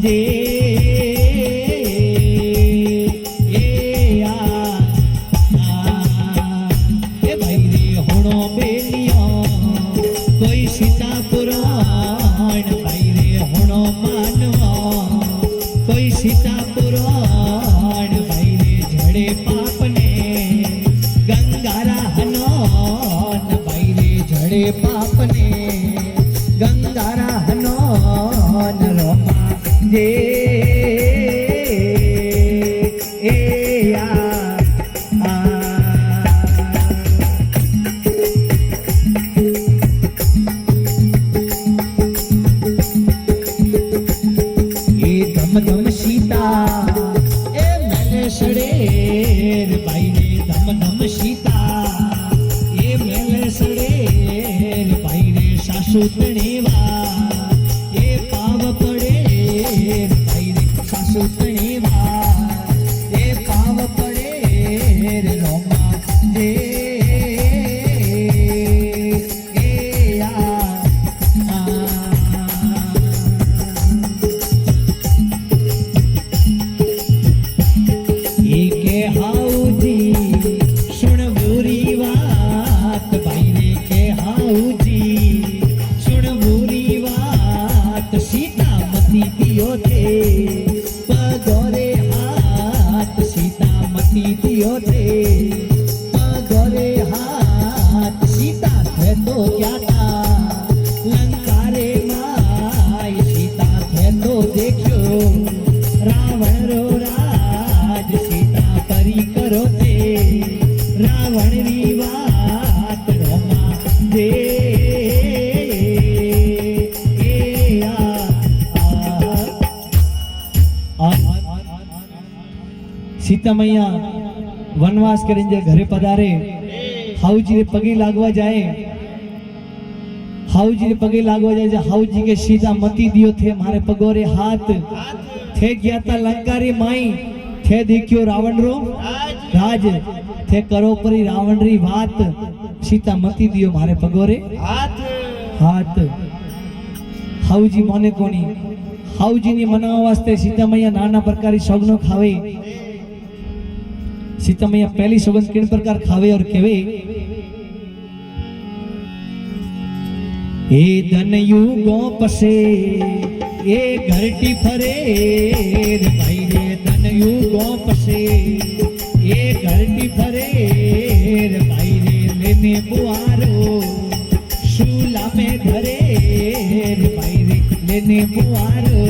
जे सीता पुराण भाई रे झड़े पाप ने गंगारा हनोन भाई रे झड़े पाप ने गंगारा हनोन रोमा जे सुतणेवा ये पाव पड़े भाई रे सुतणेवा ये पाव पड़े रोमा दे के हाउजी सुन बुरी बात भाई रे के हाउजी दियो थे पगोरे हाथ सीता मती दियो थे पगोरे हाथ सीता थे तो क्या था लंकारे माय सीता थे तो देखो रावण रो राज सीता परी करो थे रावण री बात रोमा दे सीता मैया वनवास करीने घरे पधारे हाउजी रे पगे लागवा जाए हाउजी रे पगे लागवा जाए हाउजी के सीता मती दियो थे मारे पगोरे हाथ थे गया था लंकारी माई थे देखियो रावण रो राज थे करो परी रावण री बात सीता मती दियो मारे पगोरे हाथ हाउजी मोने कोनी हाउजी ने मनावा वास्ते सीता मैया नाना प्रकार सौगनो खावे सीता मैया पहली सौगंध किन प्रकार खावे और केवे ए धन युगो पसे ए घरटी फरे भाई रे धन युगो पसे ए घरटी फरे भाई रे लेने बुआरो शूला में धरे भाई रे लेने बुआरो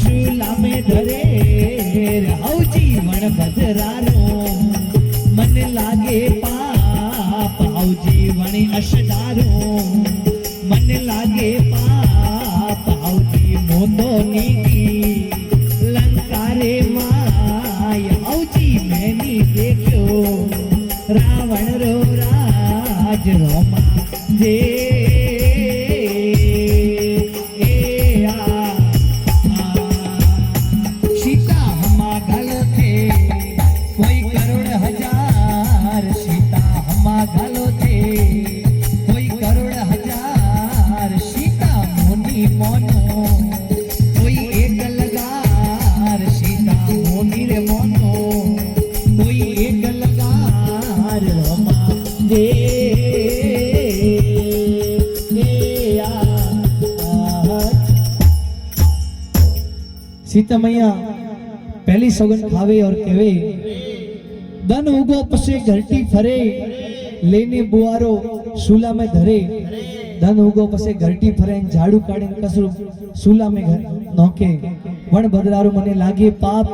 शूला में धरे हाउजी मन बदरारो मन लागे पाप हाउजी वणी अशदारो मन लागे पाप हाउजी मोतो नीगी लंकारे माय हाउजी मैंने देखो रावण रो राज रोमा जे सीता मैया पहली सौगंध खावे और कहे धन उगो पसे घरटी फरे लेने बुआरो सूला में धरे धन उगो पसे घरटी फरे झाड़ू काढ़े कसरू सूला में घर नौके वण बदरारू मने लागे पाप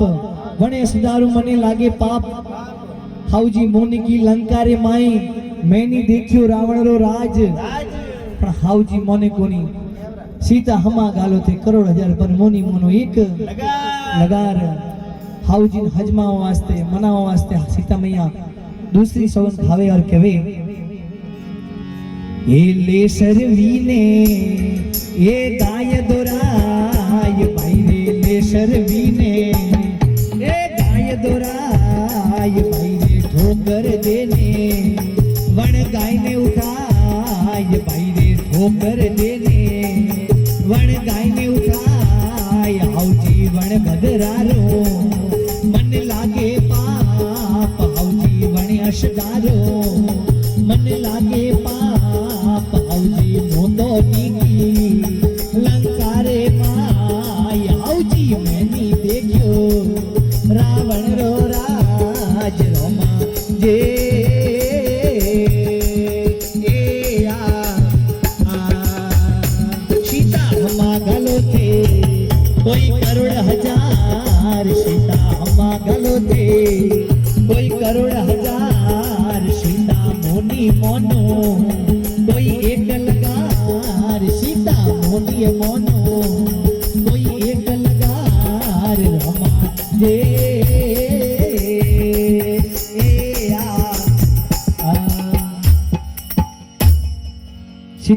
वणे सदारू मने लागे पाप हाउजी मोनी की लंका रे माई मैंने देखियो रावण रो राज पण हाउजी मोने कोनी सीता हमा गालो थे करोड़ हजार पर मोनी मोनो एक लगार हाउजी हजमाओ वास्ते मनाओ वास्ते सीता मैया दूसरी सौगंध खावे और कहे ये ले सरवीने ये गाय दोराय भाई रे ले सरवीने ये गाय दोराय भाई रे ठोकर देने वण गाय ने उठाय भाई रे ठोकर देने वण गाय ने उठाय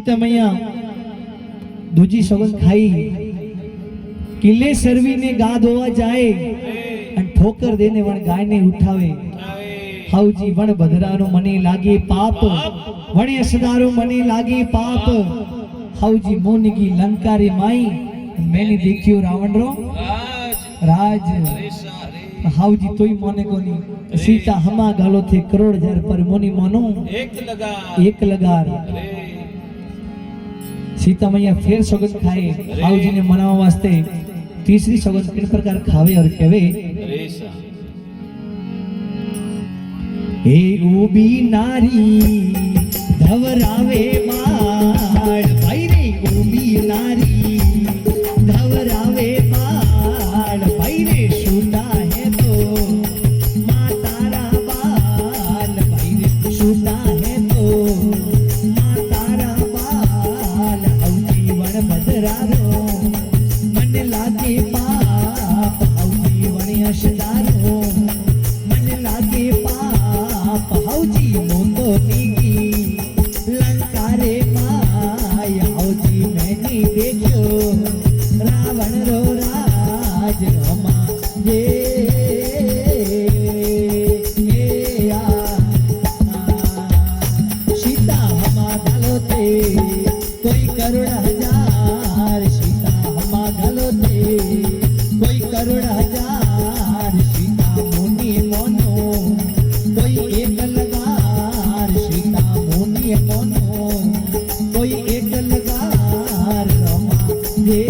सीता मैया दूजी सौगंध खाई किले सरवी ने गा धोवा जाए અને ઠોકર દેને વણ ગાયને ઉઠાવે હાઉજી વણ ભદરાનો મને લાગે પાપ વણે અસદારો મને લાગે પાપ હાઉજી મોનગી લંકારે માઈ મેને દેખ્યો રાવણ રો રાજ હાઉજી તોય મોને કોની सीता हमा गालो थे करोड़ हजार पर मोनी मोनो एक लगार सीता मैया फिर सौगंध खाए हाउजी ने मनावा वास्ते तीसरी सौगंध किन प्रकार खावे और कहवे ए ऊबी नारी धवरावे बाळ भाई रे ऊबी नारी धवरावे बाळ भाई रे सुना है तो छूटा है तो मां तारा बाल हौजी वण भदरारो मन लागे पाप हौजी वण अशदारो मन लागे पाप हौजी मोंदो नीगी लंकारे माय हौजी मैंने देखो रावण रो राज रमा ये कोई करोड़ हजार सीता हमा गलो थे कोई करोड़ हजार सीता मुनि मोनो कोई एक लगार सीता मुनि मोनो कोई एक लगार रमा ये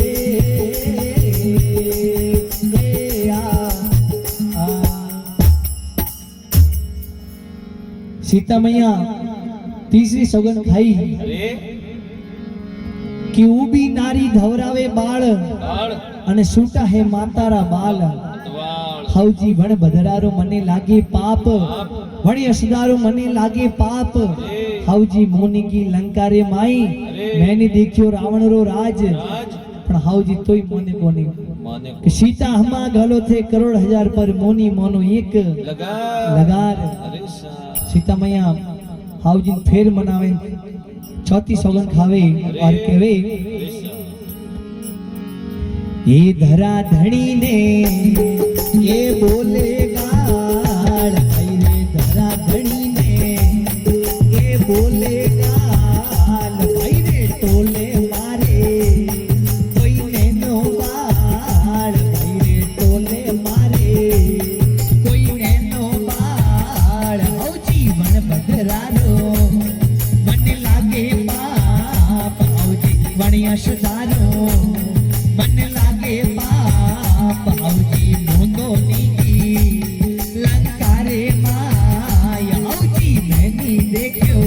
सीता मैया तीसरी सौगंध खाई कि ऊबी नारी धवरावे बाळ અને છૂટા હે માતારા બાલ હાઉજી વણ ભદરારો મને લાગે પાપ વણી અસદારો મને લાગે પાપ હાઉજી મોનગી લંકારે માઈ મેને દેખ્યો રાવણ રો રાજ પણ હાઉજી તોય મોને કોની કે સીતા હમા ગલો થે કરોડ હજાર પર મોની મોનો એક લગાર सीता मैया हाउजी फेर मनावे चौथी सौगंध खावे और कहवे ये धरा धनी ने ये बोले गाड़ भाई रे धरा धनी ने ये बोले गाल भाई रे टोले मारे कोई नैनो बाड़ भाई रे टोले मारे कोई नैनो बाड़ हौजी वण भदरारो मन लागे पाप हौजी वणी अशदारो मन लागे पाप हौजी मोंदो नीगी लंकारे माय हौजी मैंने देखो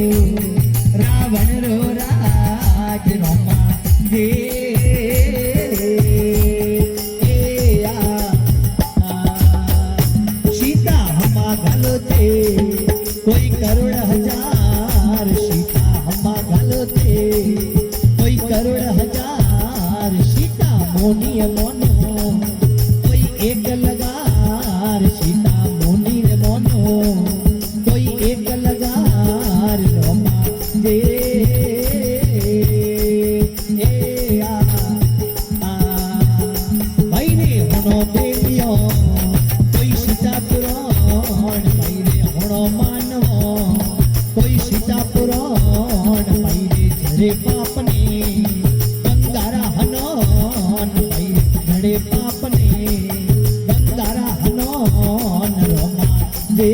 रावण रो राज रोमा जे सीता हमा गलो थे कोई करोड़ हजार सीता हमा गलो थे कोई करोड़ हजार सीता मोनी मोनो कोई एक लगार सीता मोनी मोनो कोई एक लगार रोमा जे भाई रे होनो देवियो कोई सीता पुराण भाई रे होनो मानवो कोई सीता पुराण भाई रे झरे पापने गंगारा हनोन भाई झरे पापने गंगारा हनोन रोमा जे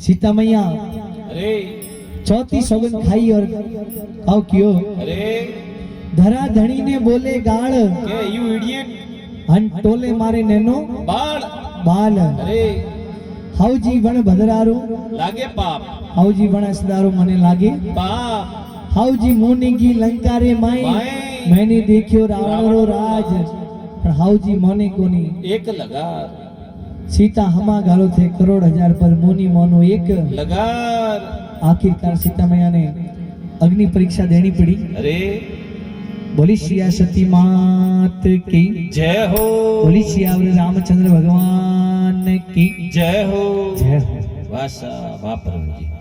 सीता मैया चौथी सौगंध खाई और आओ क्यों धरा धनी ने बोले गाड़ के यू इडियट हन टोले मारे नैनो बाल बाल हाउजी वण भदरारो लागे पाप हाउजी वण असदारो मने लागे पाप हाउजी मोनेगी लंकारे माई मैंने देखियो रावण रो राज पण हाउजी मोने कोनी एक लगार सीता हमा गालो थे करोड़ हजार पर मोनी मोनो एक लगार आखिरकार सीता मैया ने अग्नि परीक्षा देनी पड़ी बोली सिया सती मात की जय हो बोली सियावर रामचंद्र भगवान की જય હો जय हो। વાસા બાપરમજી